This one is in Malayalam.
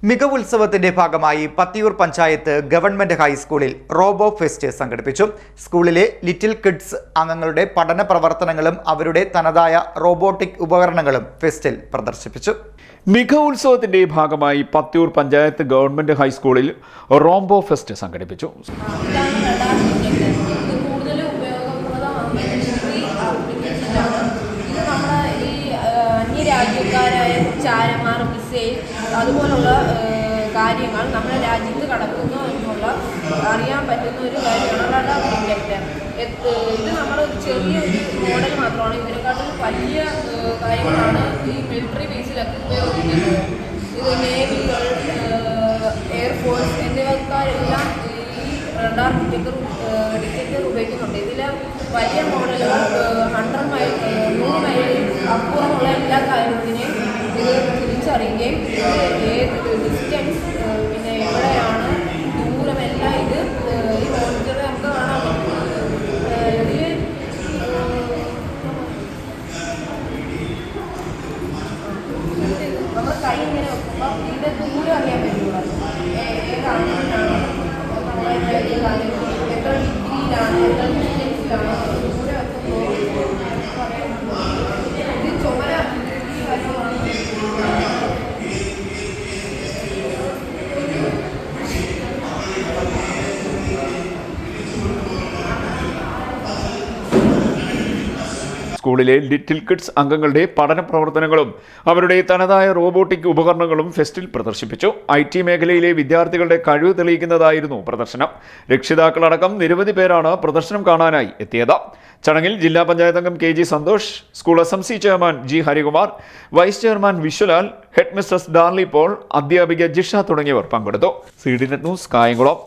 മികവുത്സവത്തിന്റെ ഭാഗമായി പത്തിയൂർ പഞ്ചായത്ത് ഗവൺമെന്റ് ഹൈസ്കൂളിൽ റോബോ ഫെസ്റ്റ് സംഘടിപ്പിച്ചു. സ്കൂളിലെ ലിറ്റിൽ കിഡ്സ് അംഗങ്ങളുടെ പഠന പ്രവർത്തനങ്ങളും അവരുടെ തനതായ റോബോട്ടിക് ഉപകരണങ്ങളും ഫെസ്റ്റിൽ പ്രദർശിപ്പിച്ചു. മികവുത്സവത്തിന്റെ ഭാഗമായി പത്തിയൂർ പഞ്ചായത്ത് ഗവൺമെന്റ് ഹൈസ്കൂളിൽ റോബോ ഫെസ്റ്റ് സംഘടിപ്പിച്ചു. രാജ്യക്കാരായ ചാരന്മാർ, മിസൈൽ അതുപോലുള്ള കാര്യങ്ങൾ നമ്മുടെ രാജ്യത്ത് കടക്കുന്നു എന്നുള്ള അറിയാൻ പറ്റുന്ന ഒരു കാര്യമാണ് റഡാർ ഡിറ്റക്ടർ. ഇത് നമ്മളൊരു ചെറിയൊരു മോഡൽ മാത്രമാണ്. ഇതിനെക്കാട്ടും വലിയ കാര്യങ്ങളാണ് ഈ മിലിറ്ററി ബേസിലൊക്കെ ഉപയോഗിക്കുന്നത്. ഇത് നേവികൾ, എയർഫോഴ്സ് എന്നിവക്കാരെല്ലാം ഈ റഡാർ ഡിറ്റക്ടർ ഉപയോഗിക്കുന്നുണ്ട്. ഇതിൽ വലിയ മോഡലുകൾ 100 മൈൽ 100 മൈൽ അപ്പുറമുള്ള എല്ലാ കാര്യത്തിനെയും ഇത് തിരിച്ചറിയുകയും ഏത് ഡിസ്റ്റൻസ്, പിന്നെ എവിടെയാണ് ദൂരമെല്ലാം ഇത് ഈ മോണിറ്ററിൽ നമുക്ക് കാണാൻ പറ്റും. ഇതിൽ നമ്മൾ കൈ ഇങ്ങനെ വെക്കുമ്പോൾ ഇതിൻ്റെ ദൂരം അറിയാൻ പറ്റുള്ളൂ. ഏതാണ് എത്ര ഡിഗ്രിയിലാണ്, എത്ര ഡിസ്റ്റൻസിലാണ് ദൂരം വെക്കുമ്പോൾ ഇത് ചുമര സ്കൂളിലെ ലിറ്റിൽ കിഡ്സ് അംഗങ്ങളുടെ പഠന പ്രവർത്തനങ്ങളും അവരുടെ തനതായ റോബോട്ടിക് ഉപകരണങ്ങളും ഫെസ്റ്റിൽ പ്രദർശിപ്പിച്ചു. IT മേഖലയിലെ വിദ്യാർത്ഥികളുടെ കഴിവ് തെളിയിക്കുന്നതായിരുന്നു പ്രദർശനം. രക്ഷിതാക്കളടക്കം നിരവധി പേരാണ് പ്രദർശനം കാണാനായി എത്തിയത്. ചടങ്ങിൽ ജില്ലാ പഞ്ചായത്ത് അംഗം KG Santhosh, school SMC chairman G Harikumar, vice chairman Vishwalal, head mistress Darly Paul, അധ്യാപിക ജിഷ തുടങ്ങിയവർ പങ്കെടുത്തു. CDNet news, Kayamkulam.